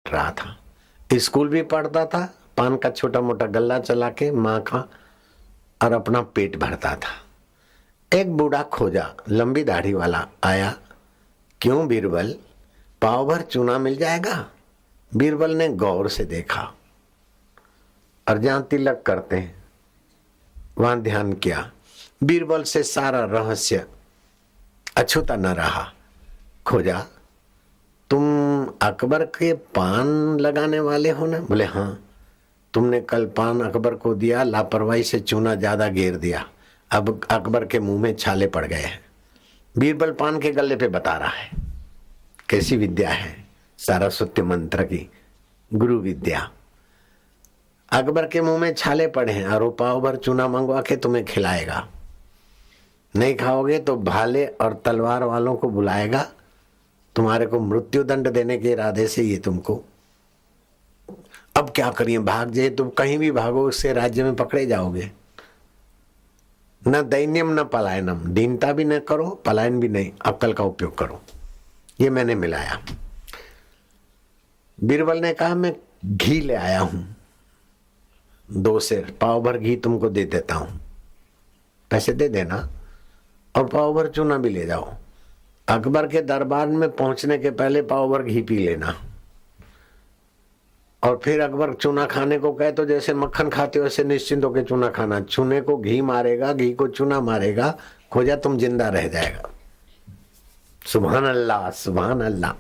रहा था, स्कूल भी पढ़ता था, पान का छोटा मोटा गल्ला चला के माँ का और अपना पेट भरता था। एक बूढ़ा खोजा लंबी दाढ़ी वाला आया, क्यों बीरबल, पाव भर चूना मिल जाएगा? बीरबल ने गौर से देखा और जहां तिलक करते हैं वहां ध्यान किया। बीरबल से सारा रहस्य अछूता न रहा। खोजा, तुम अकबर के पान लगाने वाले हो ना? बोले हाँ। तुमने कल पान अकबर को दिया, लापरवाही से चूना ज्यादा घेर दिया, अब अकबर के मुंह में छाले पड़ गए हैं। बीरबल पान के गल्ले पे बता रहा है। कैसी विद्या है, सारस्वती मंत्र की गुरु विद्या। अकबर के मुंह में छाले पड़े हैं और वो पाव भर चूना मंगवा के तुम्हें खिलाएगा। नहीं खाओगे तो भाले और तलवार वालों को बुलाएगा, तुम्हारे को मृत्यु दंड देने के इरादे से ये तुमको। अब क्या करिए, भाग जाए, तुम कहीं भी भागो उससे राज्य में पकड़े जाओगे। न दैन्यम न पलायनम, दीनता भी न करो, पलायन भी नहीं, अक्ल का उपयोग करो। ये मैंने मिलाया। बीरबल ने कहा मैं घी ले आया हूं, 2 सेर, पाव भर घी तुमको दे देता हूं, पैसे दे देना और पाव भर चूना भी ले जाओ। अकबर के दरबार में पहुंचने के पहले पाव भर घी पी लेना और फिर अकबर चूना खाने को कहे तो जैसे मक्खन खाते हो वैसे निश्चिंत होकर चूना खाना। चूने को घी मारेगा, घी को चूना मारेगा, खोजा तुम जिंदा रह जाएगा। सुभान अल्लाह, सुभान अल्लाह।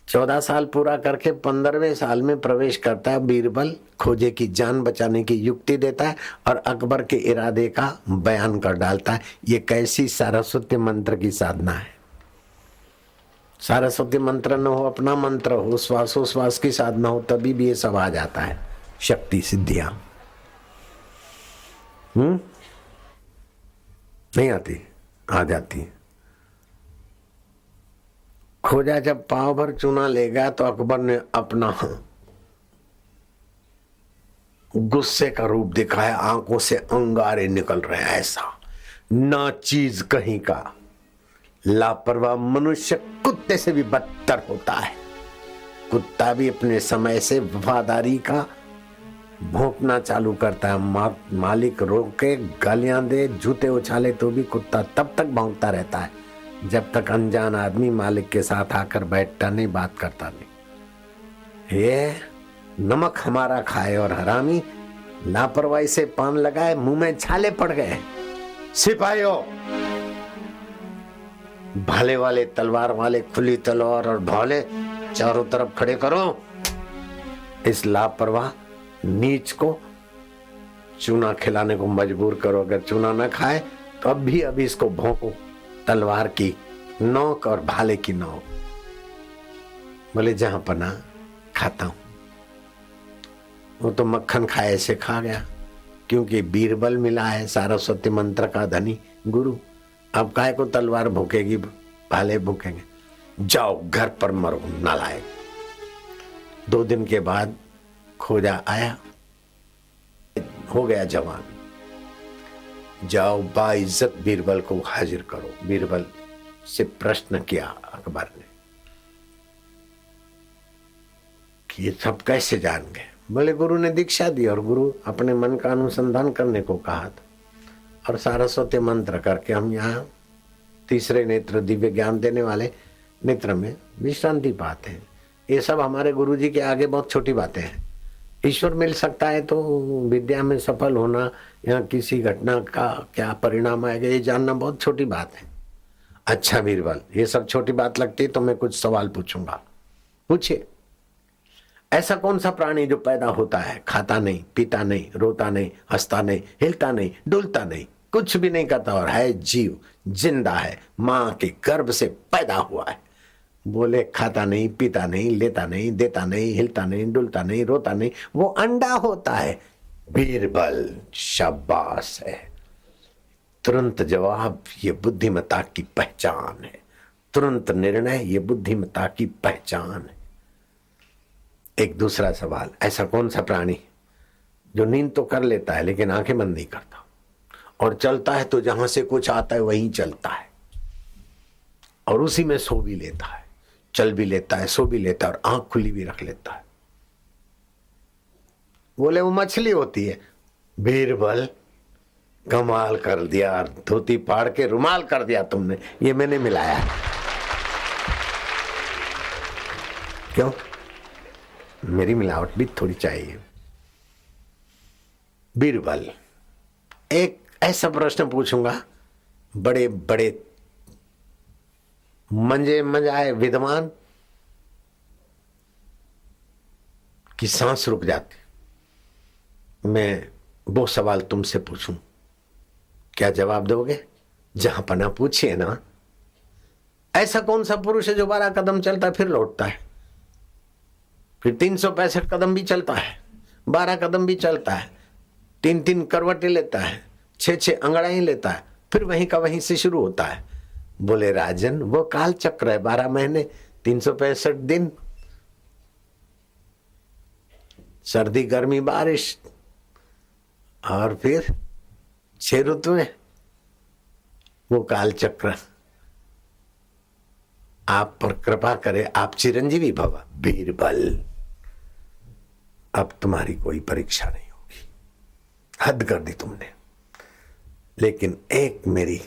14 साल पूरा करके 15वें साल में प्रवेश करता है बीरबल। खोजे की जान बचाने की युक्ति देता है और अकबर के इरादे का बयान कर डालता है। ये कैसी सारस्वती मंत्र की साधना है। सारस्वती मंत्र न हो, अपना मंत्र हो, श्वासोश्वास की साधना हो, तभी भी ये सब आ जाता है, शक्ति सिद्धियां। नहीं आती, आ जाती। खोजा जब पाव भर चूना ले गया तो अकबर ने अपना गुस्से का रूप दिखाया, आंखों से अंगारे निकल रहे हैं। ऐसा ना चीज कहीं का, लापरवाह मनुष्य कुत्ते से भी बदतर होता है। कुत्ता भी अपने समय से वफादारी का भौंकना चालू करता है। मालिक रोके, गालियां दे, जूते उछाले तो भी कुत्ता तब तक भौंकता रहता है जब तक अनजान आदमी मालिक के साथ आकर बैठता नहीं, बात करता नहीं। ये नमक हमारा खाए और हरामी लापरवाही से पान लगाए, मुंह में छाले पड़ गए। सिपाहियों, भाले वाले, तलवार वाले, खुली तलवार और भाले चारों तरफ खड़े करो। इस लापरवाह नीच को चूना खिलाने को मजबूर करो। अगर चूना न खाए तो अभी इसको भौंको, तलवार की नोक और भाले की नोक। बोले जहां पना खाता हूं। वो तो मक्खन खाए से खा गया, क्योंकि बीरबल मिला है सारस्वती मंत्र का धनी गुरु। अब काहे को तलवार भूखेगी, भाले भूखेंगे। जाओ घर पर मरो नालायक। 2 दिन के बाद खोजा आया, हो गया जवान। जाओ बाइज्जत बीरबल को हाजिर करो। बीरबल से प्रश्न किया अकबर ने कि ये सब कैसे जान गए? बोले गुरु ने दीक्षा दी और गुरु अपने मन का अनुसंधान करने को कहा था और सारस्वती मंत्र करके हम यहाँ तीसरे नेत्र, दिव्य ज्ञान देने वाले नेत्र में विश्रांति पाते हैं। ये सब हमारे गुरु जी के आगे बहुत छोटी बातें हैं। ईश्वर मिल सकता है तो विद्या में सफल होना या किसी घटना का क्या परिणाम आएगा ये जानना बहुत छोटी बात है। अच्छा बीरबल, ये सब छोटी बात लगती है तो मैं कुछ सवाल पूछूंगा। पूछिए। ऐसा कौन सा प्राणी जो पैदा होता है, खाता नहीं, पीता नहीं, रोता नहीं, हंसता नहीं, हिलता नहीं, डुलता नहीं, कुछ भी नहीं करता और है जीव, जिंदा है, मां के गर्भ से पैदा हुआ है? बोले खाता नहीं, पीता नहीं, लेता नहीं, देता नहीं, हिलता नहीं, डुलता नहीं, रोता नहीं, वो अंडा होता है। बीरबल शाबाश है। तुरंत जवाब ये बुद्धिमता की पहचान है। तुरंत निर्णय ये बुद्धिमता की पहचान है। एक दूसरा सवाल, ऐसा कौन सा प्राणी जो नींद तो कर लेता है लेकिन आंखें बंद नहीं करता और चलता है तो जहां से कुछ आता है वहीं चलता है और उसी में सो भी लेता है? चल भी लेता है, सो भी लेता है और आंख खुली भी रख लेता है। बोले वो मछली होती है। बीरबल कमाल कर दिया, धोती फाड़ के रुमाल कर दिया तुमने, ये मैंने मिलाया। क्यों? मेरी मिलावट भी थोड़ी चाहिए। बीरबल, एक ऐसा प्रश्न पूछूंगा, बड़े बड़े मंजाए विद्वान की सांस रुक जाती। मैं वो सवाल तुमसे पूछूं, क्या जवाब दोगे? जहां पना पूछिए ना। ऐसा कौन सा पुरुष है जो 12 कदम चलता है फिर लौटता है, फिर 365 कदम भी चलता है, 12 कदम भी चलता है, 3-3 करवटें लेता है, 6-6 अंगड़ाई लेता है, फिर वहीं का वहीं से शुरू होता है। बोले राजन, वो काल चक्र है, 12 महीने, 365 दिन, सर्दी गर्मी बारिश, और फिर 6 ऋतुएं। वो काल चक्र आप पर कृपा करे, आप चिरंजीवी भव। बीरबल, अब तुम्हारी कोई परीक्षा नहीं होगी, हद कर दी तुमने। लेकिन एक मेरी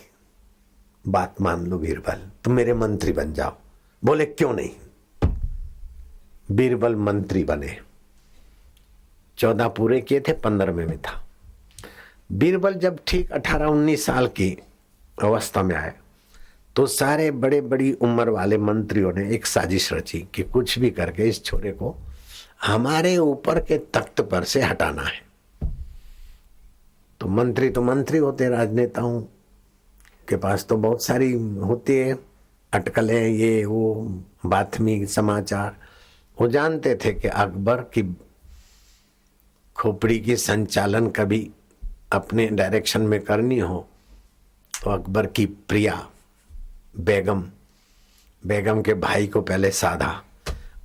बात मान लो बीरबल, तुम मेरे मंत्री बन जाओ। बोले क्यों नहीं? बीरबल मंत्री बने, 14 पूरे किए थे, 15वें में था। बीरबल जब ठीक 18-19 साल की अवस्था में आए तो सारे बड़े बड़ी उम्र वाले मंत्रियों ने एक साजिश रची कि कुछ भी करके इस छोरे को हमारे ऊपर के तख्त पर से हटाना है। तो मंत्री होते, राजनेताओं के पास तो बहुत सारी होती है अटकलें, ये वो बातमी समाचार। वो जानते थे कि अकबर की खोपड़ी की संचालन कभी अपने डायरेक्शन में करनी हो तो अकबर की प्रिया बेगम के भाई को पहले साधा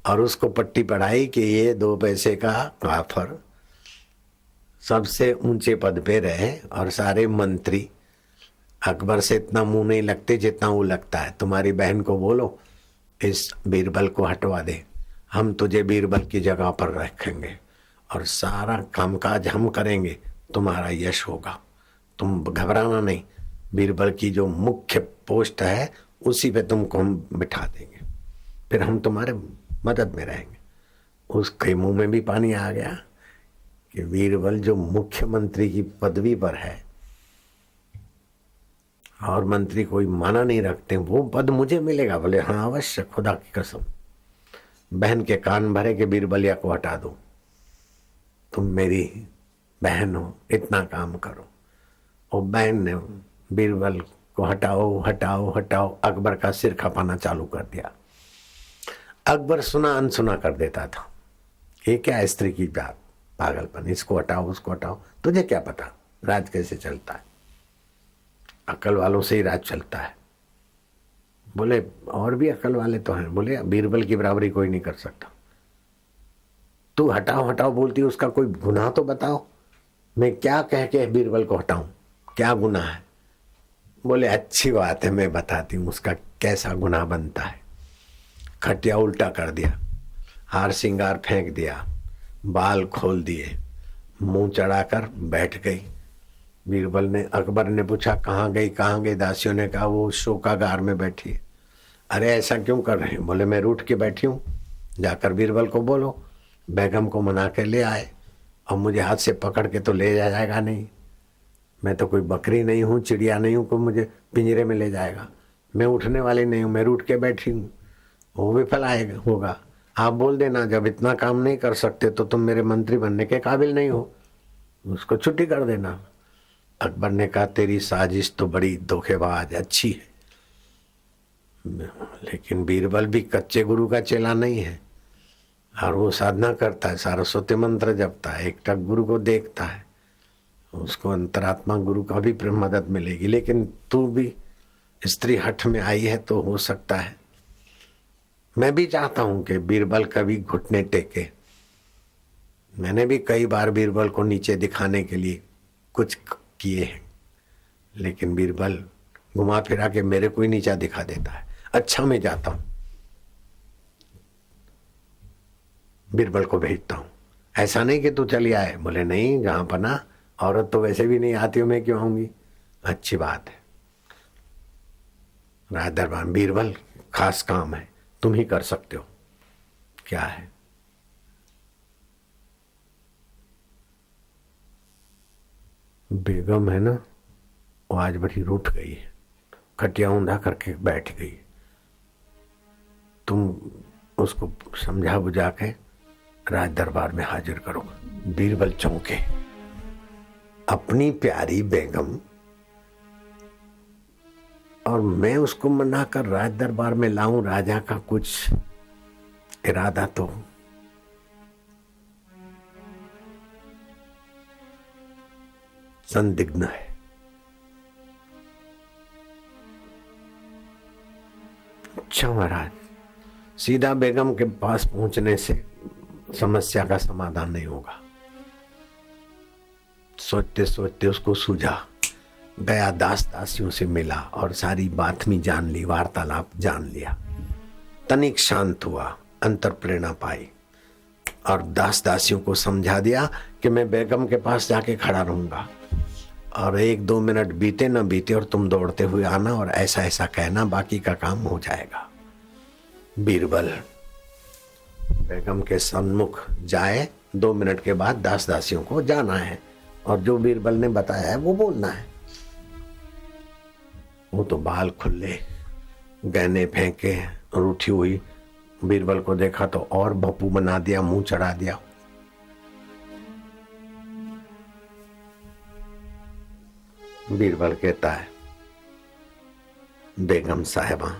और उसको पट्टी पढ़ाई कि ये 2 पैसे का काफर सबसे ऊंचे पद पे रहे और सारे मंत्री अकबर से इतना मुंह नहीं लगते जितना वो लगता है। तुम्हारी बहन को बोलो इस बीरबल को हटवा दे, हम तुझे बीरबल की जगह पर रखेंगे और सारा कामकाज हम करेंगे, तुम्हारा यश होगा, तुम घबराना नहीं। बीरबल की जो मुख्य पोस्ट है उसी पे तुमको हम बिठा देंगे, फिर हम तुम्हारे मदद में रहेंगे। उसके मुंह में भी पानी आ गया कि बीरबल जो मुख्यमंत्री की पदवी पर है और मंत्री कोई माना नहीं रखते, वो पद मुझे मिलेगा। बोले हाँ अवश्य, खुदा की कसम। बहन के कान भरे के बीरबलिया को हटा दो, तुम मेरी बहन हो, इतना काम करो। और बहन ने बीरबल को हटाओ हटाओ हटाओ, अकबर का सिर खपाना चालू कर दिया। अकबर सुना अनसुना कर देता था, ये क्या स्त्री की बात, पागलपन, इसको हटाओ उसको हटाओ, तुझे क्या पता राज कैसे चलता है, अकल वालों से ही राज चलता है। बोले और भी अकल वाले तो हैं। बोले बीरबल की बराबरी कोई नहीं कर सकता। तू हटाओ हटाओ बोलती, उसका कोई गुनाह तो बताओ, मैं क्या कह के बीरबल को हटाऊं, क्या गुनाह है? बोले अच्छी बात है, मैं बताती हूँ उसका कैसा गुनाह बनता है। खटिया उल्टा कर दिया, हार श्रृंगार फेंक दिया, बाल खोल दिए, मुंह चढ़ाकर बैठ गई। बीरबल ने, अकबर ने पूछा कहाँ गई? दासियों ने कहा वो शोकागार में बैठी है। अरे ऐसा क्यों कर रहे हैं? बोले मैं रूठ के बैठी हूँ, जाकर बीरबल को बोलो बेगम को मना के ले आए, और मुझे हाथ से पकड़ के तो ले जाएगा नहीं, मैं तो कोई बकरी नहीं हूँ, चिड़िया नहीं हूँ, कोई मुझे पिंजरे में ले जाएगा, मैं उठने वाली नहीं हूँ, मैं रूठ के बैठी हूँ, वो विफल आएगा होगा। आप बोल देना जब इतना काम नहीं कर सकते तो तुम मेरे मंत्री बनने के काबिल नहीं हो, उसको छुट्टी कर देना। अकबर ने कहा तेरी साजिश तो बड़ी धोखेबाज अच्छी है, लेकिन बीरबल भी कच्चे गुरु का चेला नहीं है, और वो साधना करता है, सरस्वती मंत्र जपता है, एकटक गुरु को देखता है, उसको अंतरात्मा गुरु का भी मदद मिलेगी। लेकिन तू भी स्त्री हठ में आई है तो हो सकता है, मैं भी चाहता हूं कि बीरबल कभी घुटने टेके। मैंने भी कई बार बीरबल को नीचे दिखाने के लिए कुछ किए हैं, लेकिन बीरबल घुमा फिरा के मेरे को ही नीचा दिखा देता है। अच्छा मैं जाता हूं, बीरबल को भेजता हूँ, ऐसा नहीं कि तू चली आए। बोले नहीं, जहां पना औरत तो वैसे भी नहीं आती हूँ, मैं क्यों आऊंगी। अच्छी बात है। राज दरबार, बीरबल खास काम है, तुम ही कर सकते हो। क्या है? बेगम है ना, वो आज बड़ी रूठ गई है, खटिया ऊंधा करके बैठ गई। तुम उसको समझा बुझा के राज दरबार में हाजिर करो। बीरबल चौंके, अपनी प्यारी बेगम और मैं उसको मना कर राज दरबार में लाऊं, राजा का कुछ इरादा तो। संदिग्ध है। अच्छा महाराज, सीधा बेगम के पास पहुंचने से समस्या का समाधान नहीं होगा। सोचते सोचते उसको सूझा, गया, दास दासियों से मिला और सारी बातमी जान ली, वार्तालाप जान लिया। तनिक शांत हुआ, अंतर प्रेरणा पाई और दास दासियों को समझा दिया कि मैं बेगम के पास जाके खड़ा रहूंगा और 1-2 मिनट बीते न बीते और तुम दौड़ते हुए आना और ऐसा ऐसा कहना, बाकी का काम हो जाएगा। बीरबल बेगम के सम्मुख जाए, 2 मिनट के बाद दास दासियों को जाना है और जो बीरबल ने बताया है वो बोलना है। वो तो बाल खुले, गहने फेंके, रूठी हुई। बीरबल को देखा तो और भप्पू बना दिया, मुंह चढ़ा दिया। बीरबल कहता है, बेगम साहिबा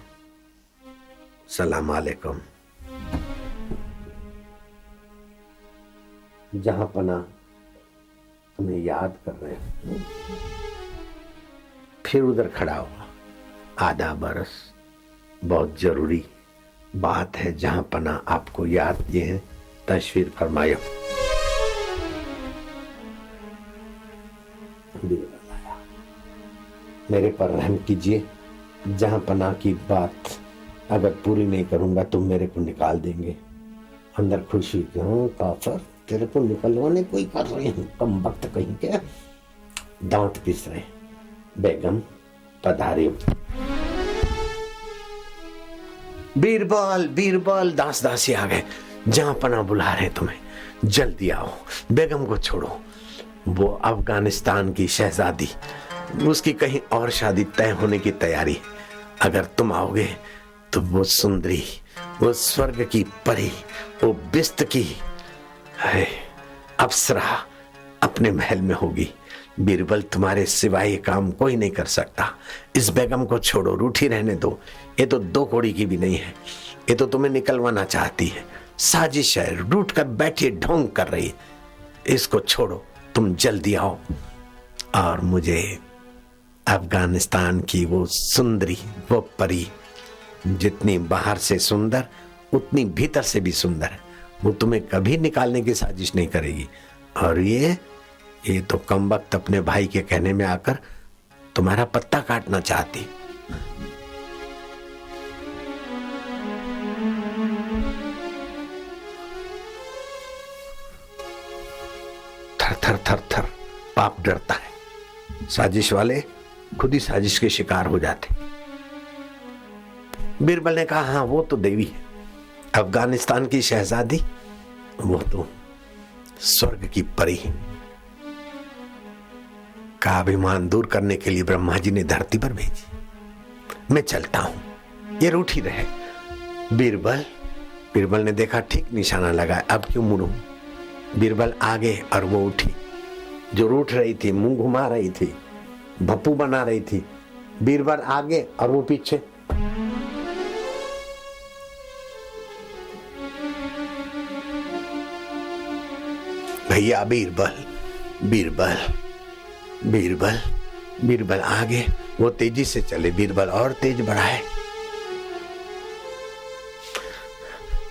सलाम अलैकुम। जहां पना तुम्हें याद कर रहे हैं। फिर उधर खड़ा हुआ, आधा बरस, बहुत जरूरी बात है, जहां पना आपको याद किए हैं, तशरीफ फरमायो। मेरे पर रहम कीजिए, जहां पना की बात अगर पूरी नहीं करूंगा तो मेरे को निकाल देंगे। अंदर खुशी, क्यों काफर, तेरे को निकलवाने कोई कर रहे हैं, कम वक्त कहीं के, दांत पिस रहे। बेगम पधारियो। बीरबल बीरबल, दास दासी आ गए। जहां पना बुला रहे तुम्हें, जल्दी आओ, बेगम को छोड़ो। वो अफगानिस्तान की शहजादी, उसकी कहीं और शादी तय होने की तैयारी। अगर तुम आओगे तो वो सुंदरी, वो स्वर्ग की परी, वो बिस्त की है अप्सरा अपने महल में होगी। बीरबल, तुम्हारे सिवाय ये काम कोई नहीं कर सकता। इस बेगम को छोड़ो, रूठी रहने दो। ये तो 2 कौड़ी की भी नहीं है, ये तो तुम्हें निकलवाना चाहती है। साजिश है, रूठ कर बैठी, ढोंग कर रही है। इसको छोड़ो, तुम जल्दी आओ और मुझे अफगानिस्तान की वो सुंदरी, वो परी, जितनी बाहर से सुंदर उतनी भीतर से भी सुंदर है, वो तुम्हें कभी निकालने की साजिश नहीं करेगी। और ये तो कमबख्त अपने भाई के कहने में आकर तुम्हारा पत्ता काटना चाहती। थर थर थर थर पाप डरता है। साजिश वाले खुद ही साजिश के शिकार हो जाते। बीरबल ने कहा, हाँ वो तो देवी है, अफगानिस्तान की शहजादी, वो तो स्वर्ग की परी का अभिमान दूर करने के लिए ब्रह्मा जी ने धरती पर भेजी। मैं चलता हूं, ये रूठी रहे। बीरबल ने देखा ठीक निशाना लगा, अब क्यों मुड़ूं। बीरबल आगे और वो उठी, जो रूठ रही थी, मुंह घुमा रही थी, भप्पू बना रही थी। बीरबल आगे और वो पीछे। भैया बीरबल आगे, वो तेजी से चले, बीरबल और तेज बढ़ाए।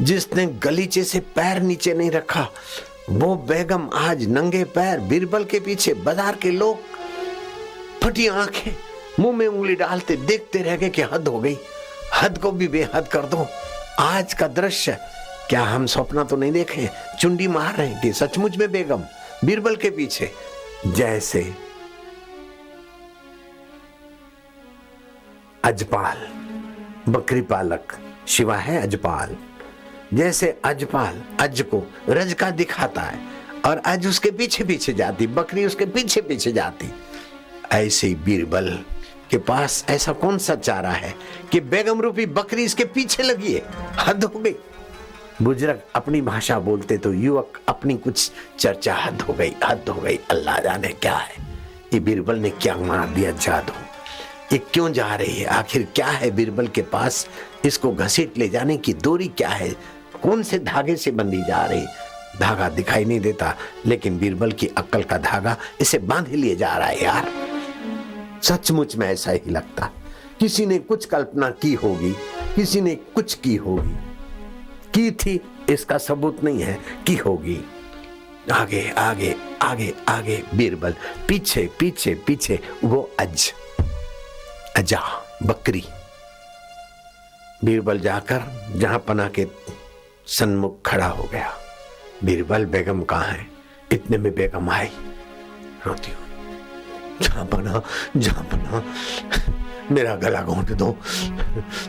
जिसने गलीचे से पैर नीचे नहीं रखा, वो बेगम आज नंगे पैर बीरबल के पीछे। बाजार के लोग फटी आंखें, मुंह में उंगली डालते देखते रह गए कि हद हो गई, हद को भी बेहद कर दो। आज का दृश्य क्या हम सपना तो नहीं देखे? चुंडी मार रहे कि सचमुच में बेगम बीरबल के पीछे? जैसे अजपाल बकरी पालक, शिवा है अजपाल। जैसे अजपाल अज को रज का दिखाता है और अज उसके पीछे पीछे जाती, बकरी उसके पीछे पीछे जाती, ऐसे ही बीरबल के पास ऐसा कौन सा चारा है कि बेगम रूपी बकरी इसके पीछे लगी है? हद हो गई। बुजुर्ग अपनी भाषा बोलते तो युवक अपनी कुछ चर्चा, हद हो गई, हद हो गई। अल्लाह जाने क्या है ये बीरबल ने क्या मार दिया जादू। ये क्यों जा रही है? आखिर क्या है बीरबल के पास? इसको घसीट ले जाने की दूरी क्या है? कौन से धागे से बंधी जा रही? धागा दिखाई नहीं देता, लेकिन बीरबल की अक्ल का धागा इसे बांध लिए जा रहा है। यार सचमुच में ऐसा ही लगता। किसी ने कुछ कल्पना की होगी, किसी ने कुछ की होगी, की थी इसका सबूत नहीं है, की होगी। आगे आगे आगे आगे बीरबल, पीछे पीछे पीछे वो अजा बकरी। बीरबल जाकर जहां पना के सन्मुख खड़ा हो गया। बीरबल बेगम कहाँ है? इतने में बेगम आई रोती हुई, जहां पना मेरा गला घोंट दो,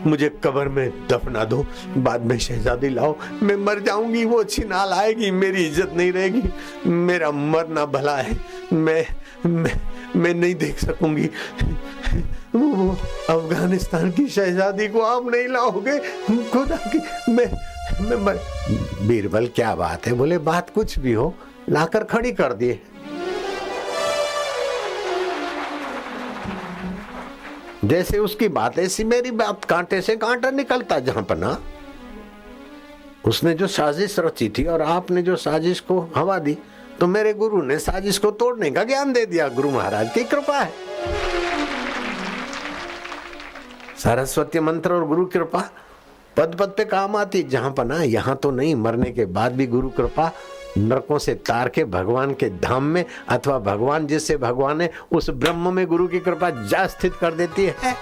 मुझे कब्र में दफना दो, बाद में शहजादी लाओ, मैं मर जाऊंगी, वो छिना लाएगी, मेरी इज्जत नहीं रहेगी, मेरा मरना भला है, मैं नहीं देख सकूंगी। वो अफगानिस्तान की शहजादी को आप नहीं लाओगे, खुदा की मैं मर। बीरबल क्या बात है? बोले बात कुछ भी हो, लाकर खड़ी कर दिए। जैसे उसकी बात ऐसी मेरी बात, कांटे से कांटा निकलता। जहां पना उसने जो साजिश रची थी और आपने जो साजिश को हवा दी, तो मेरे गुरु ने साजिश को तोड़ने का ज्ञान दे दिया। गुरु महाराज की कृपा है। सरस्वती मंत्र और गुरु कृपा पद पद पे काम आती। जहां पना यहां तो नहीं, मरने के बाद भी गुरु कृपा नरकों से तार के भगवान के धाम में, अथवा भगवान जिससे भगवान है उस ब्रह्म में गुरु की कृपा जा स्थित कर देती है।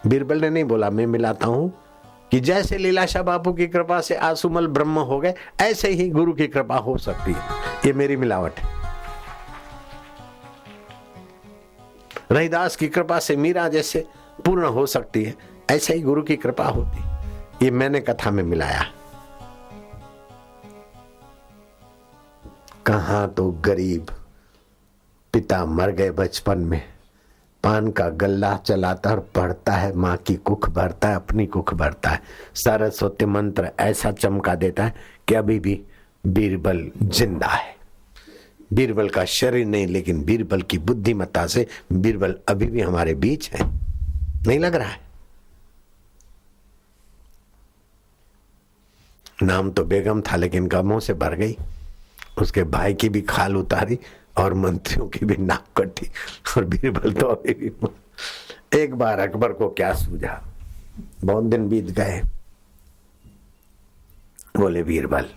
बीरबल ने नहीं बोला मैं मिलाता हूं कि जैसे लीलाशाह बापू की कृपा से आसुमल ब्रह्म हो गए, ऐसे ही गुरु की कृपा हो सकती है। ये मेरी मिलावट है। रहीदास की कृपा से मीरा जैसे पूर्ण हो सकती है, ऐसे ही गुरु की कृपा होती। ये मैंने कथा में मिलाया। कहां तो गरीब पिता मर गए बचपन में, पान का गल्ला चलाता और पढ़ता है, माँ की कुख भरता है, अपनी कुख भरता है। सरस्वती मंत्र ऐसा चमका देता है कि अभी भी बीरबल जिंदा है। बीरबल का शरीर नहीं, लेकिन बीरबल की बुद्धिमत्ता से बीरबल अभी भी हमारे बीच है। नहीं लग रहा है? नाम तो बेगम था, लेकिन गमों से भर गई। उसके भाई की भी खाल उतारी और मंत्रियों की भी नाक कटी, और बीरबल तो अभी भी। एक बार अकबर को क्या सूझा, बहुत दिन बीत गए। बोले बीरबल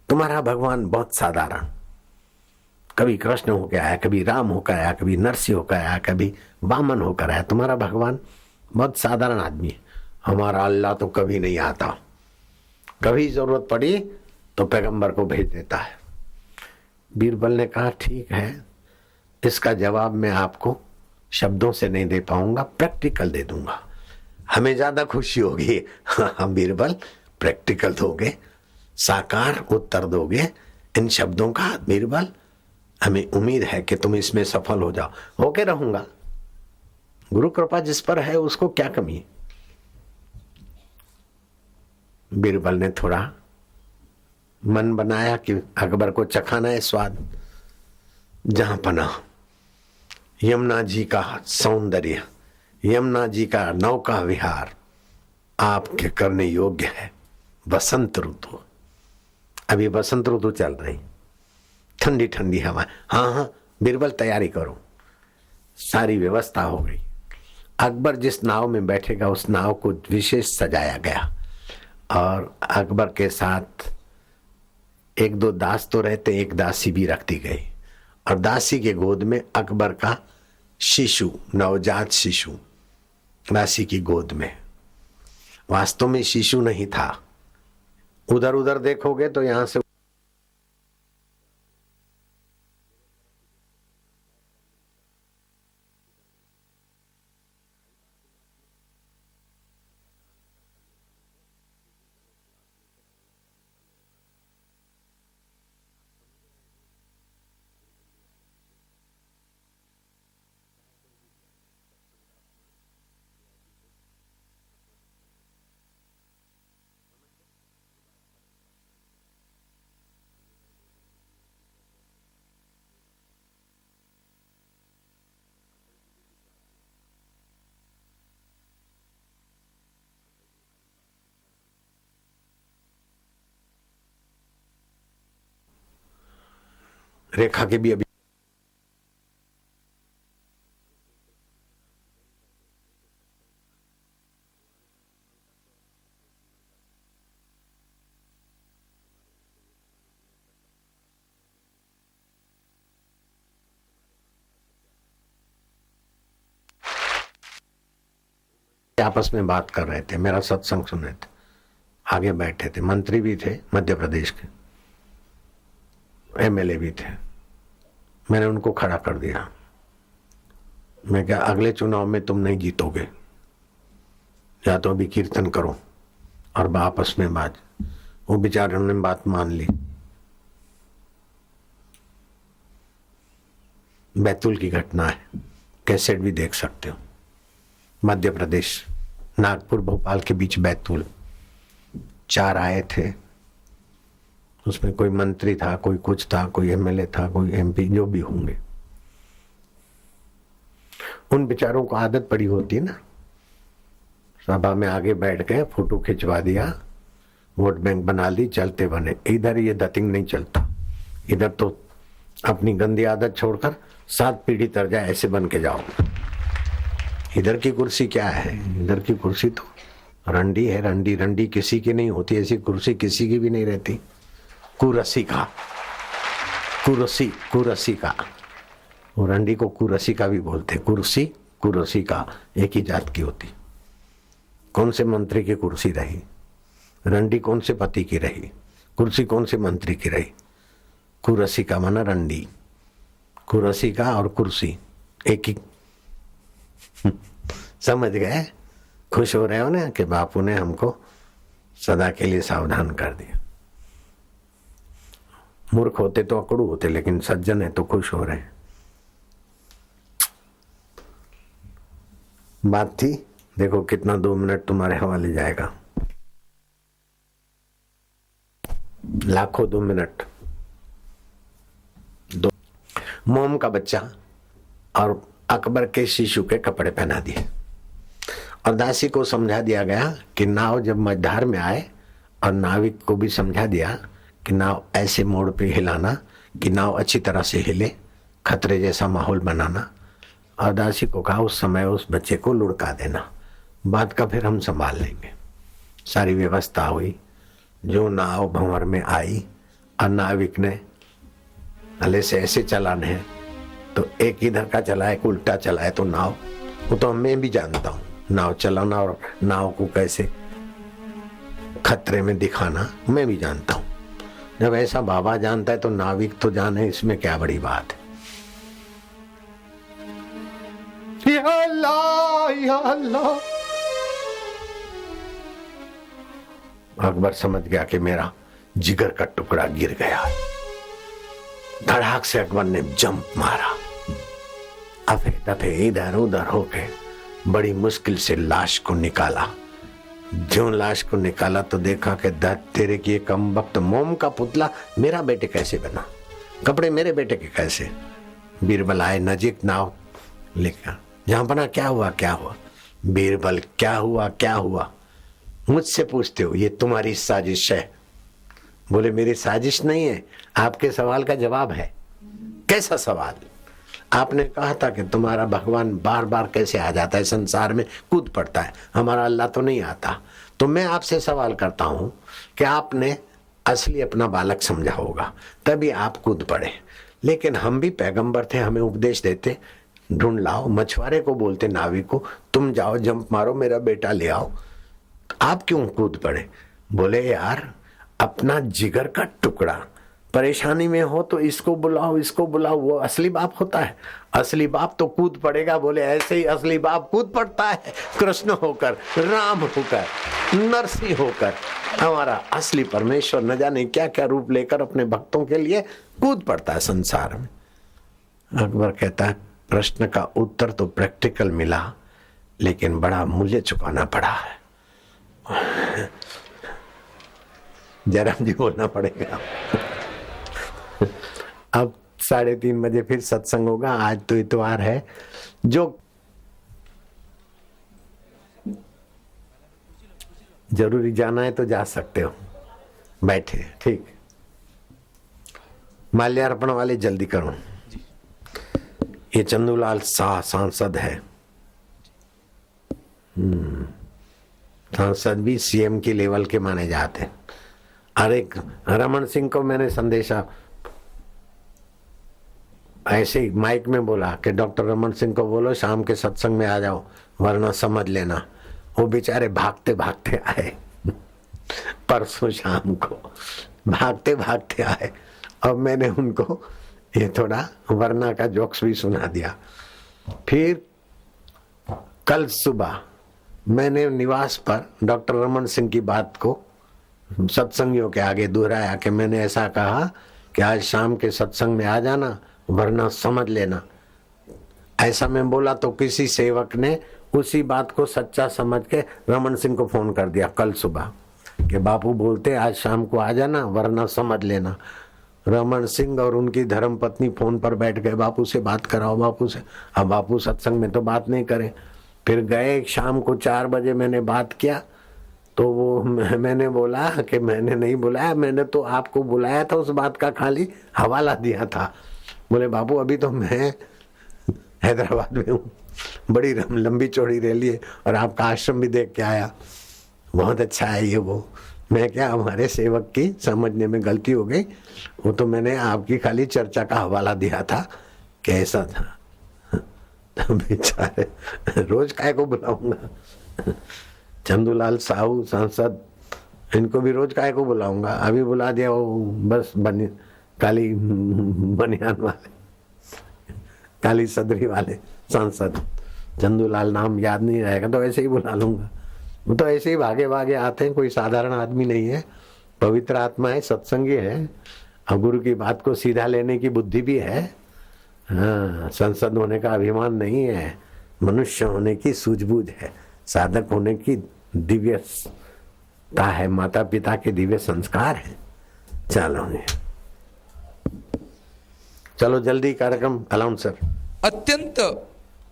तुम्हारा भगवान बहुत साधारण, कभी कृष्ण होकर आया, कभी राम होकर आया, कभी नरसिंह होकर आया, कभी वामन होकर आया। तुम्हारा भगवान बहुत साधारण आदमी है। हमारा अल्लाह तो कभी नहीं आता, कभी जरूरत पड़ी तो पैगंबर को भेज देता है। बीरबल ने कहा ठीक है, इसका जवाब मैं आपको शब्दों से नहीं दे पाऊंगा, प्रैक्टिकल दे दूंगा, हमें ज्यादा खुशी होगी। हाँ बीरबल, प्रैक्टिकल दोगे, साकार उत्तर दोगे इन शब्दों का। बीरबल हमें उम्मीद है कि तुम इसमें सफल हो जाओ। होके रहूंगा, गुरु कृपा जिस पर है उसको क्या कमी है। बीरबल ने थोड़ा मन बनाया कि अकबर को चखाना है स्वाद। जहां पना यमुना जी का सौंदर्य, यमुना जी का नौका विहार आपके करने योग्य है। बसंत ऋतु, अभी बसंत ऋतु चल रही, ठंडी ठंडी हवा। हाँ हाँ बीरबल तैयारी करो। सारी व्यवस्था हो गई। अकबर जिस नाव में बैठेगा उस नाव को विशेष सजाया गया, और अकबर के साथ एक दो दास तो रहते, एक दासी भी रखती गई, और दासी के गोद में अकबर का शिशु, नवजात शिशु दासी की गोद में वास्तव में शिशु नहीं था। उधर उधर देखोगे तो यहां से रेखा के भी अभी आपस में बात कर रहे थे, मेरा सत्संग सुन रहे थे, आगे बैठे थे, मंत्री भी थे मध्य प्रदेश के, एमएलए भी थे। मैंने उनको खड़ा कर दिया। मैं क्या, अगले चुनाव में तुम नहीं जीतोगे, या तो अभी कीर्तन करो और आपस में बात। वो बेचारों ने बात मान ली। बैतूल की घटना है, कैसेट भी देख सकते हो। मध्य प्रदेश, नागपुर भोपाल के बीच बैतूल, 4 आए थे। उसमें कोई मंत्री था, कोई कुछ था, कोई एमएलए था, कोई एमपी, जो भी होंगे। उन बेचारों को आदत पड़ी होती है ना, सभा में आगे बैठ गए, फोटो खिंचवा दिया, वोट बैंक बना ली, चलते बने। इधर ये दतिंग नहीं चलता। इधर तो अपनी गंदी आदत छोड़कर 7 पीढ़ी तर जाए ऐसे बन के जाओ। इधर की कुर्सी क्या है? इधर की कुर्सी तो रंडी है। रंडी रंडी किसी की नहीं होती, ऐसी कुर्सी किसी की भी नहीं रहती। कुरसी का, कुरसी, कुरसी का, वो रंडी को कुरसी का भी बोलते। कुर्सी, कुरसी का एक ही जात की होती। कौन से मंत्री की कुर्सी रही? रंडी कौन से पति की रही? कुर्सी कौन से मंत्री की रही? कुरसी का माना रंडी, कुरसी का और कुर्सी एक ही। समझ गए? खुश हो रहे हो ना कि बापू ने हमको सदा के लिए सावधान कर दिया। मूर्ख होते तो अकड़ू होते, लेकिन सज्जन है तो खुश हो रहे हैं। बात थी, देखो कितना 2 मिनट तुम्हारे हवाले जाएगा। लाखों 2 मिनट। मोम का बच्चा और अकबर के शिशु के कपड़े पहना दिए और दासी को समझा दिया गया कि नाव जब मझधार में आए, और नाविक को भी समझा दिया कि नाव ऐसे मोड़ पे हिलाना कि नाव अच्छी तरह से हिले, खतरे जैसा माहौल बनाना। और दासी को कहा उस समय उस बच्चे को लुढ़का देना, बात का फिर हम संभाल लेंगे। सारी व्यवस्था हुई। जो नाव भंवर में आई और नाविक ने अले से ऐसे चलाने हैं, तो एक इधर का चला, एक उल्टा चला है, तो नाव, वो तो मैं भी जानता हूँ नाव चलाना और नाव को कैसे खतरे में दिखाना, मैं भी जानता हूँ। जब ऐसा बाबा जानता है तो नाविक तो जाने, इसमें क्या बड़ी बात है। या अल्लाह, या अल्लाह। अकबर समझ गया कि मेरा जिगर का टुकड़ा गिर गया। धड़ाक से अकबर ने जंप मारा, अफे तफे इधर उधर होके बड़ी मुश्किल से लाश को निकाला। जो लाश को निकाला तो देखा कि दत्त तेरे की कम वक्त मोम का पुतला मेरा बेटे कैसे बना, कपड़े मेरे बेटे के कैसे। बीरबल आए नजीक नाव लेकर। जहां बना क्या हुआ, क्या हुआ? बीरबल क्या हुआ, क्या हुआ? मुझसे पूछते हो, ये तुम्हारी साजिश है। बोले मेरी साजिश नहीं है, आपके सवाल का जवाब है। कैसा सवाल? आपने कहा था कि तुम्हारा भगवान बार बार कैसे आ जाता है, संसार में कूद पड़ता है, हमारा अल्लाह तो नहीं आता। तो मैं आपसे सवाल करता हूं कि आपने असली अपना बालक समझा होगा, तभी आप कूद पड़े। लेकिन हम भी पैगंबर थे, हमें उपदेश देते, ढूंढ लाओ। मछुआरे को बोलते नाविक को, तुम जाओ जंप मारो, मेरा बेटा ले आओ। आप क्यों कूद पड़े? बोले यार अपना जिगर का टुकड़ा परेशानी में हो तो इसको बुलाओ इसको बुलाओ, वो असली बाप होता है, असली बाप तो कूद पड़ेगा। बोले ऐसे ही असली बाप कूद पड़ता है, कृष्ण होकर, राम होकर, नरसिंह होकर। हमारा असली परमेश्वर न जाने क्या क्या रूप लेकर अपने भक्तों के लिए कूद पड़ता है संसार में। अकबर कहता है प्रश्न का उत्तर तो प्रैक्टिकल मिला, लेकिन बड़ा मूल्य चुकाना पड़ा है। जयराम जी बोलना पड़ेगा। अब 3:30 बजे फिर सत्संग होगा। आज तो इतवार है, जो जरूरी जाना है तो जा सकते हो, बैठे। ठीक, माल्यार्पण वाले जल्दी करो। ये चंदूलाल शाह सांसद है। सांसद भी सीएम की लेवल के माने जाते हैं। अरे रमन सिंह को मैंने संदेशा ऐसे ही माइक में बोला कि डॉक्टर रमन सिंह को बोलो शाम के सत्संग में आ जाओ, वरना समझ लेना। वो बेचारे भागते भागते आए परसों शाम को, भागते भागते आए। अब मैंने उनको ये थोड़ा वरना का जोक्स भी सुना दिया। फिर कल सुबह मैंने निवास पर डॉक्टर रमन सिंह की बात को सत्संगियों के आगे दोहराया कि मैंने ऐसा कहा कि आज शाम के सत्संग में आ जाना, वरना समझ लेना। ऐसा मैं बोला तो किसी सेवक ने उसी बात को सच्चा समझ के रमन सिंह को फोन कर दिया कल सुबह कि बापू बोलते आज शाम को आ जाना, वरना समझ लेना। रमन सिंह और उनकी धर्मपत्नी फोन पर बैठ गए, बापू से बात कराओ बापू से। अब बापू सत्संग में तो बात नहीं करे। फिर गए, शाम को 4 बजे मैंने बात किया तो वो मैंने बोला कि मैंने नहीं बुलाया, मैंने तो आपको बुलाया था, उस बात का खाली हवाला दिया था। बोले बापू अभी तो मैं हैदराबाद में हूँ, बड़ी लंबी चौड़ी रैली है और आपका आश्रम भी देख के आया, बहुत अच्छा है ये वो। मैं क्या, हमारे सेवक की समझने में गलती हो गई, वो तो मैंने आपकी खाली चर्चा का हवाला दिया था, कैसा था। बेचारे रोज काय को बुलाऊंगा, चंदूलाल साहू सांसद, इनको भी रोज काय को बुलाऊंगा। अभी बुला दिया वो बस काली बनियान वाले, काली सदरी वाले सांसद, चंदूलाल नाम याद नहीं रहेगा तो ऐसे ही बुला लूंगा। वो तो ऐसे ही भागे भागे आते हैं, कोई साधारण आदमी नहीं है, पवित्र आत्मा है, सत्संगी है और गुरु की बात को सीधा लेने की बुद्धि भी है। हाँ, संसद होने का अभिमान नहीं है, मनुष्य होने की सूझबूझ है, साधक होने की दिव्यता है, माता पिता के दिव्य संस्कार है। चलो जल्दी कार्यक्रम अलाउंसर। अत्यंत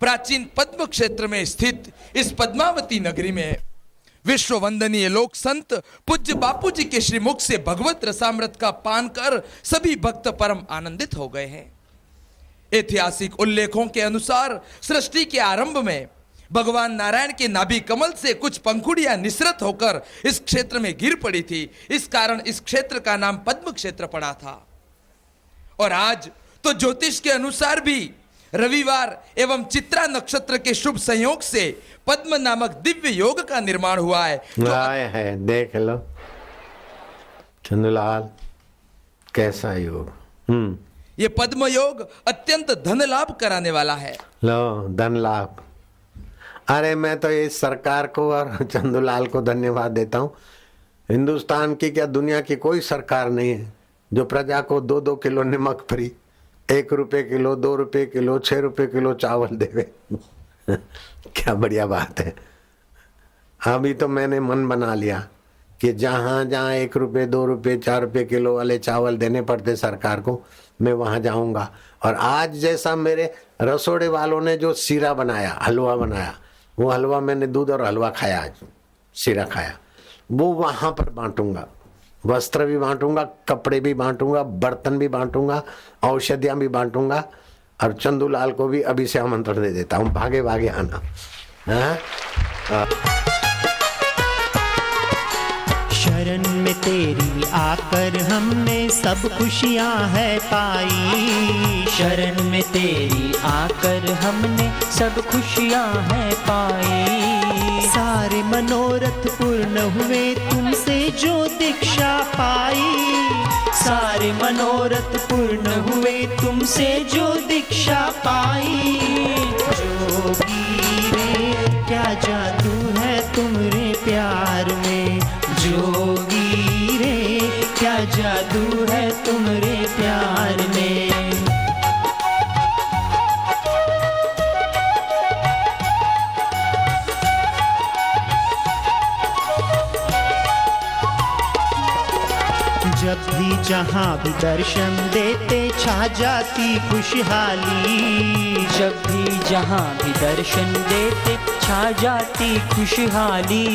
प्राचीन पद्म क्षेत्र में स्थित इस पद्मावती नगरी में विश्व वंदनीय लोक संत पूज्य बापू जी के श्रीमुख से भगवत रसामृत का पान कर सभी भक्त परम आनंदित हो गए हैं। ऐतिहासिक उल्लेखों के अनुसार सृष्टि के आरंभ में भगवान नारायण के नाभि कमल से कुछ पंखुड़ियां निसृत होकर इस क्षेत्र में गिर पड़ी थी, इस कारण इस क्षेत्र का नाम पद्म क्षेत्र पड़ा था। और आज तो ज्योतिष के अनुसार भी रविवार एवं चित्रा नक्षत्र के शुभ संयोग से पद्म नामक दिव्य योग का निर्माण हुआ है। है देख लो चंदूलाल, कैसा योग। ये पद्म योग अत्यंत धन लाभ कराने वाला है। लो धन लाभ। अरे मैं तो इस सरकार को और चंदूलाल को धन्यवाद देता हूँ। हिंदुस्तान की क्या दुनिया की कोई सरकार नहीं है जो प्रजा को 2-2 किलो नमक फ्री, 1 रुपए किलो, 2 रुपए किलो, 6 रुपए किलो चावल देवे। क्या बढ़िया बात है। अभी तो मैंने मन बना लिया कि जहाँ जहाँ 1 रुपए, 2 रुपए, 4 रुपए किलो वाले चावल देने पड़ते सरकार को, मैं वहां जाऊंगा। और आज जैसा मेरे रसोड़े वालों ने जो सीरा बनाया, हलवा बनाया, वो हलवा मैंने दूध और हलवा खाया, आज सीरा खाया, वो वहां पर बांटूंगा। वस्त्र भी बांटूंगा, कपड़े भी बांटूंगा, बर्तन भी बांटूंगा, औषधियां भी बांटूंगा। और चंदूलाल को भी अभी से आमंत्रण दे देता हूँ, भागे भागे आना। शरण में तेरी आकर हमने सब खुशियाँ है पाई, शरण में तेरी आकर हमने सब खुशियाँ है पाई। सारे मनोरथ पूर्ण हुए तुमसे जो दीक्षा पाई। सारे मनोरथ पूर्ण हुए तुमसे जो दीक्षा पाई। जोगी रे क्या जादू है तुम्हारे प्यार में। जोगी रे क्या जादू है तुम्हारे प्यार में। जब भी जहाँ भी दर्शन देते छा जाती खुशहाली। जब भी जहाँ भी दर्शन देते छा जाती खुशहाली।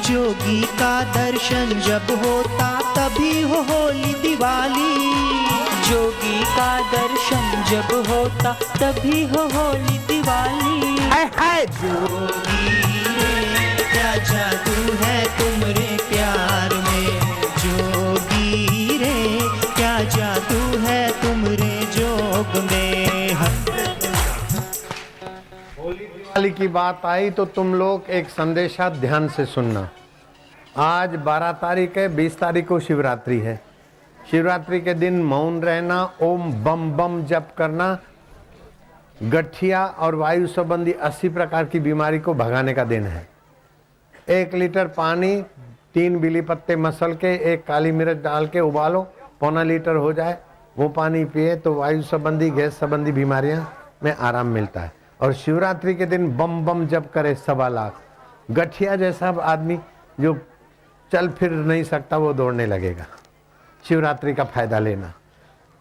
जोगी का दर्शन जब होता तभी हो होली दिवाली। जोगी का दर्शन जब होता तभी हो होली दिवाली। जोगी रे क्या जादू है तुम्हारे प्यार में। जोगी रे क्या जादू है तुम्हारे जोग में। होली दिवाली की बात आई तो तुम लोग एक संदेशा ध्यान से सुनना। आज 12 तारीख है, 20 तारीख को शिवरात्रि है। शिवरात्रि के दिन मौन रहना, ओम बम बम जप करना, गठिया और वायु संबंधी 80 प्रकार की बीमारी को भगाने का दिन है। 1 लीटर पानी 3 बिली पत्ते मसल के 1 काली मिर्च डाल के उबालो, पौना लीटर हो जाए, वो पानी पिए तो वायु संबंधी गैस संबंधी बीमारियां में आराम मिलता है। और शिवरात्रि के दिन बम बम जप करे 1.25 लाख। गठिया जैसा आदमी जो चल फिर नहीं सकता वो दौड़ने लगेगा। शिवरात्रि का फायदा लेना।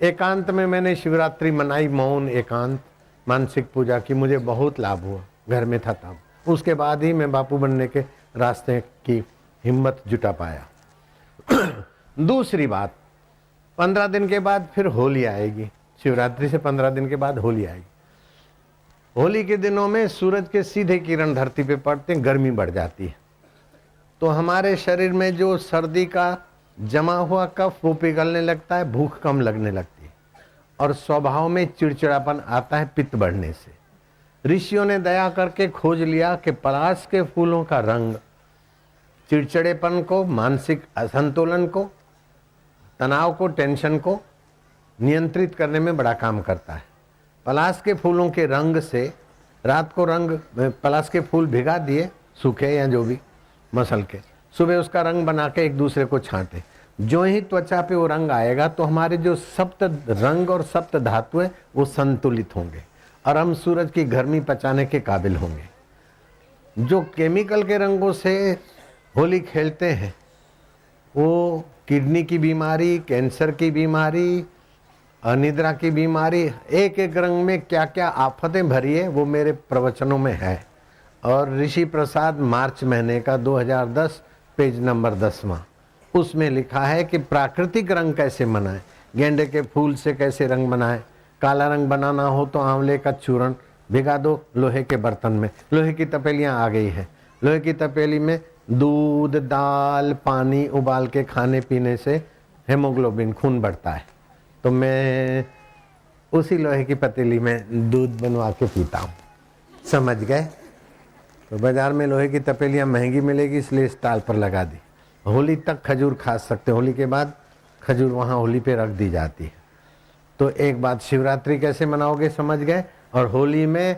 एकांत में मैंने शिवरात्रि मनाई, मौन एकांत मानसिक पूजा की, मुझे बहुत लाभ हुआ। घर में था तब, उसके बाद ही मैं बापू बनने के रास्ते की हिम्मत जुटा पाया। दूसरी बात, 15 दिन के बाद फिर होली आएगी। शिवरात्रि से 15 दिन के बाद होली आएगी। होली के दिनों में सूरज के सीधे किरण धरती पे पड़ते हैं, गर्मी बढ़ जाती है, तो हमारे शरीर में जो सर्दी का जमा हुआ कफ वो पिघलने लगता है, भूख कम लगने लगती है और स्वभाव में चिड़चिड़ापन आता है पित्त बढ़ने से। ऋषियों ने दया करके खोज लिया कि पलाश के फूलों का रंग चिड़चिड़ेपन को, मानसिक असंतुलन को, तनाव को, टेंशन को नियंत्रित करने में बड़ा काम करता है। पलाश के फूलों के रंग से रात को रंग, पलाश के फूल भिगा दिए सूखे या जो भी मसल के, सुबह उसका रंग बना के एक दूसरे को छांटे। जो ही त्वचा पे वो रंग आएगा तो हमारे जो सप्त रंग और सप्त धातु है वो संतुलित होंगे और हम सूरज की गर्मी पचाने के काबिल होंगे। जो केमिकल के रंगों से होली खेलते हैं वो किडनी की बीमारी, कैंसर की बीमारी, अनिद्रा की बीमारी, एक एक रंग में क्या क्या आफतें भरी है वो मेरे प्रवचनों में है। और ऋषि प्रसाद मार्च महीने का 2010 पेज नंबर 10वां, उसमें लिखा है कि प्राकृतिक रंग कैसे बनाएं, गेंदे के फूल से कैसे रंग बनाएं। काला रंग बनाना हो तो आंवले का चूर्ण भिगा दो लोहे के बर्तन में। लोहे की तपेलियां आ गई है। लोहे की तपेली में दूध, दाल, पानी उबाल के खाने पीने से हेमोग्लोबिन, खून बढ़ता है। तो मैं उसी लोहे की पतीली में दूध बनवा के पीता हूँ, समझ गए। तो बाजार में लोहे की तपेलियाँ महंगी मिलेगी इसलिए स्टॉल पर लगा दी। होली तक खजूर खा सकते, होली के बाद खजूर वहाँ होली पे रख दी जाती है। तो एक बात, शिवरात्रि कैसे मनाओगे समझ गए। और होली में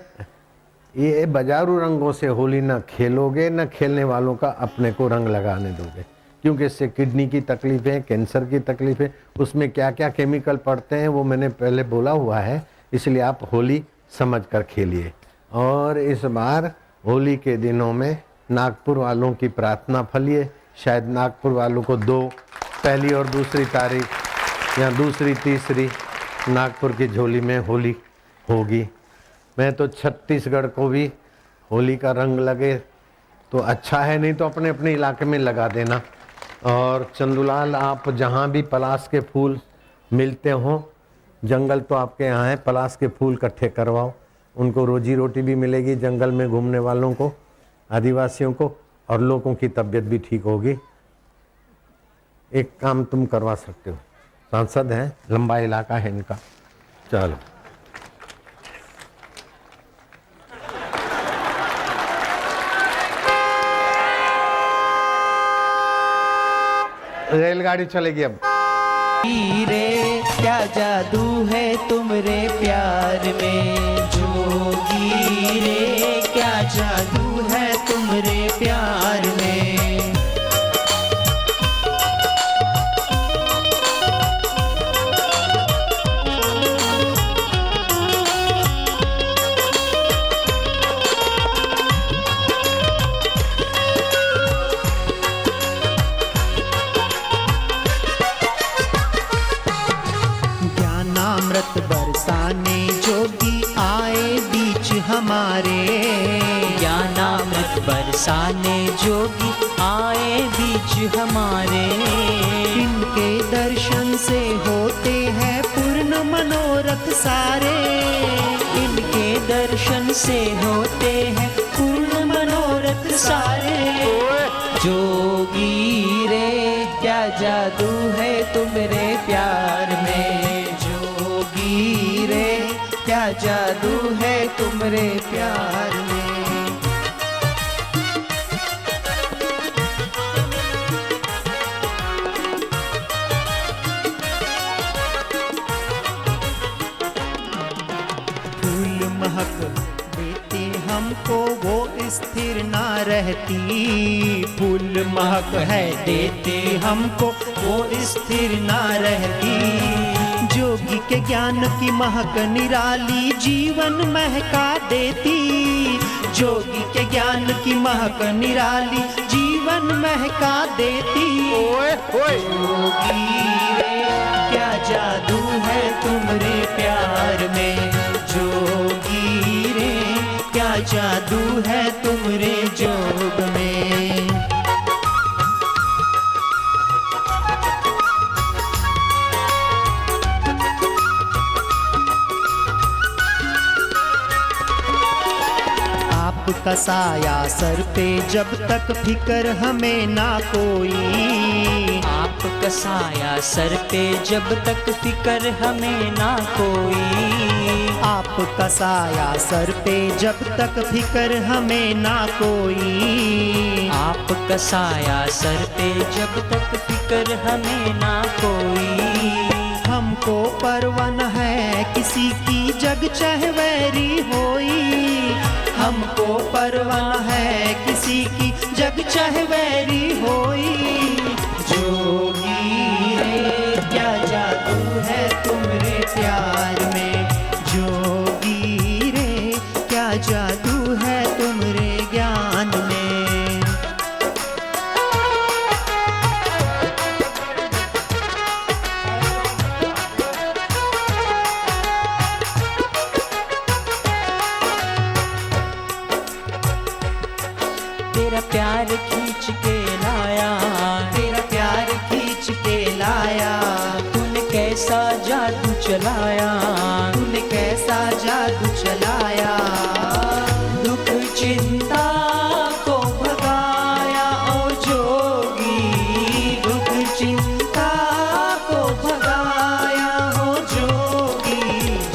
ये बाजारू रंगों से होली न खेलोगे, न खेलने वालों का अपने को रंग लगाने दोगे, क्योंकि इससे किडनी की तकलीफें, कैंसर की तकलीफें, उसमें क्या क्या केमिकल पड़ते हैं वो मैंने पहले बोला हुआ है। इसलिए आप होली समझ कर खेलिए। और इस बार होली के दिनों में नागपुर वालों की प्रार्थना फलिए। शायद नागपुर वालों को 2 पहली और दूसरी तारीख या दूसरी तीसरी नागपुर की झोली में होली होगी। मैं तो छत्तीसगढ़ को भी होली का रंग लगे तो अच्छा है, नहीं तो अपने अपने इलाके में लगा देना। और चंदूलाल, आप जहाँ भी पलाश के फूल मिलते हों, जंगल तो आपके यहाँ है, पलाश के फूल इकट्ठे करवाओ, उनको रोजी रोटी भी मिलेगी, जंगल में घूमने वालों को, आदिवासियों को, और लोगों की तबीयत भी ठीक होगी। एक काम तुम करवा सकते हो, सांसद हैं, लंबा इलाका है इनका, चलो। रेलगाड़ी चलेगी अब। रे क्या जादू है तुमरे प्यार में, जोगी रे क्या जादू है तुमरे प्यार में। ज्ञानामृत बरसाने जोगी आए बीच हमारे, ज्ञानामृत बरसाने जोगी आए बीच हमारे। इनके दर्शन से होते हैं पूर्ण मनोरथ सारे, इनके दर्शन से होते हैं पूर्ण मनोरथ सारे। जोगी रे क्या जादू है तुमरे प्यार में, जोगी रे क्या जादू है तुमरे प्यार में। फूल महक देते हमको वो स्थिर ना रहती, फूल महक है देते हमको वो स्थिर ना रहती। जोगी के ज्ञान की महक निराली जीवन महका देती, जोगी के ज्ञान की महक निराली जीवन महका देती। जोगी रे क्या जादू है तुमरे प्यार में, जोगी रे क्या जादू है तुमरे जोग में। आपका साया सर पे जब तक फिकर हमें ना कोई, आपका साया सर पे जब तक फिकर हमें ना कोई। आपका साया सर पे जब तक फिकर हमें ना कोई, आपका साया सर पे जब तक फिकर हमें ना कोई। हमको परवन है किसी की जग चहवैरी होई, हमको परवन है किसी की जग चहवैरी होई। जोगी रे क्या जादू है तुमरे प्यार में, जोगी रे क्या जादू है तुमरे ज्ञान में। तेरा प्यार खींच के लाया, तेरा प्यार खींच के लाया। तूने कैसा जादू चलाया, तूने कैसा जादू चलाया। दुख चिंता को भगाया ओ जोगी, दुख चिंता को भगाया ओ जोगी।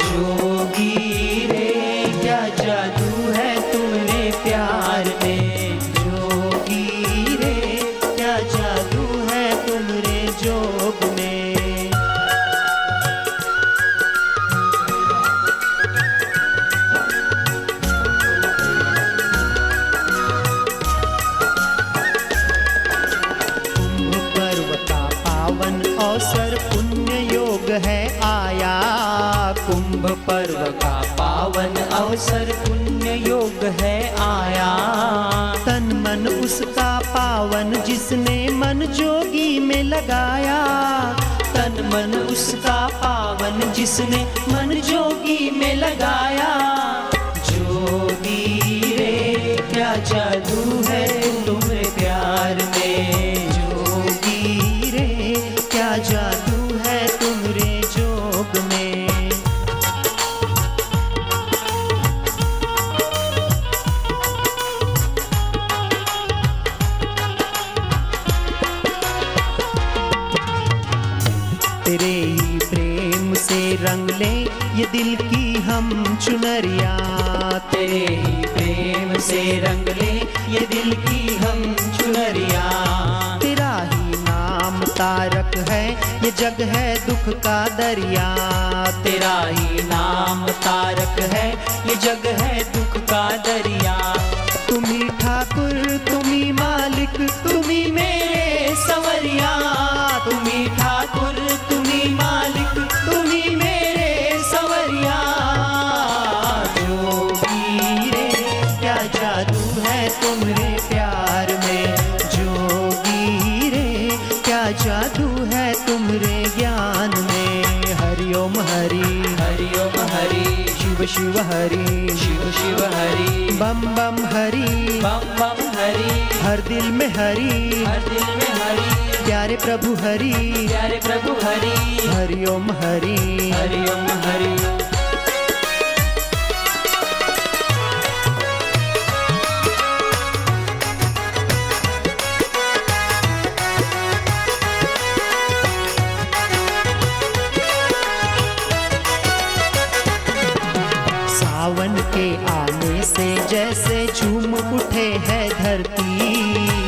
जोगी रे क्या जादू है तुमरे प्यार में, जोगी रे क्या जादू है तुमरे जोग में। कुंभ पर्व का पावन अवसर पुण्य योग है आया, कुंभ पर्व का पावन अवसर पुण्य योग है आया। तन मन उसका पावन जिसने मन जोगी में लगाया, तन मन उसका पावन जिसने मन जोगी में लगाया। जोगी रे क्या जादू है तुम्हारे प्यार में, जोगी रे क्या जादू है तुम्हारे जोग में। तेरे ही प्रेम से रंग ले ये दिल की हम चुनरिया, तेरे ही प्रेम से रंग ले ये दिल की हम चुनरिया। तेरा ही नाम ताज तारक है, ये जग है दुख का दरिया। तेरा ही नाम तारक है, ये जग है दुख का दरिया। तुम ही ठाकुर, तुम ही मालिक, तुम ही मेरे सवरिया। तुम ही ठाकुर, तुम ही मालिक, तुम ही मेरे सवरिया। जोगी रे क्या जादू है तुमरे प्यार में, जोगी रे क्या जादू है तुमरे ज्ञान में। हरि ओम हरि, हरि ओम हरि, शिव शिव हरि, शिव शिव हरि, बम बम हरि, बम बम हरि, हर दिल में हरि, हर दिल में हरि, प्यारे प्रभु हरि, प्यारे प्रभु हरि, हरि ओम हरि। हरि ओम हरि। सावन के आने से जैसे झूम उठे है धरती,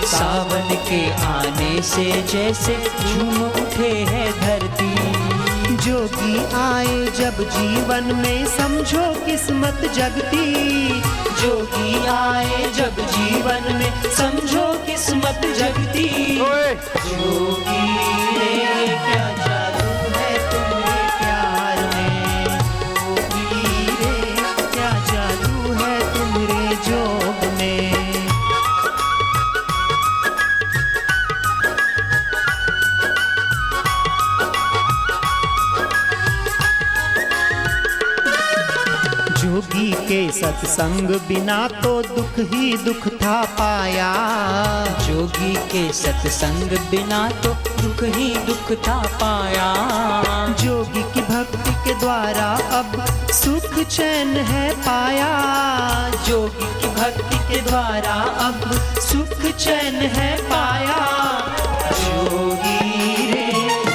सावन के आने से जैसे झूम उठे है धरती। जोगी आए जब जीवन में समझो किस्मत जगती। जोगी आए जब जीवन में समझो किस्मत जगती। जोगी रे क्या जादू है तुम्हारे प्यार में, जोगी रे क्या जादू है तुम्हारे जोग में। जोगी के सत्संग बिना तो दुख ही दुख था पाया। जोगी के सत्संग बिना तो दुख ही दुख था पाया। जोगी की भक्ति के द्वारा अब सुख चैन है पाया। जोगी की भक्ति के द्वारा अब सुख चैन है पाया। जोगी रे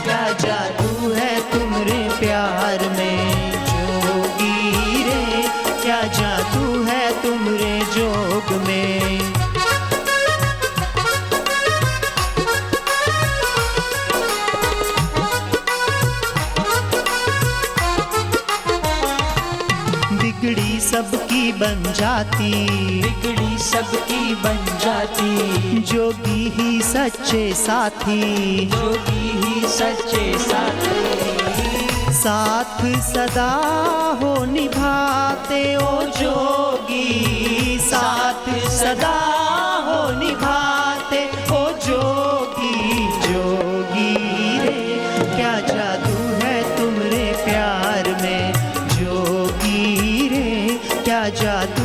क्या जादू है तुमरे प्यार में, जोगी रे क्या जादू है तुमरे जोग में। बिगड़ी सबकी बन जाती, बिगड़ी सबकी बन जाती। जोगी ही सच्चे साथी, जोगी ही सच्चे साथी। साथ सदा हो निभाते ओ जोगी, साथ सदा हो निभाते ओ जोगी। जोगी रे क्या जादू है तुमरे प्यार में, जोगी रे क्या जादू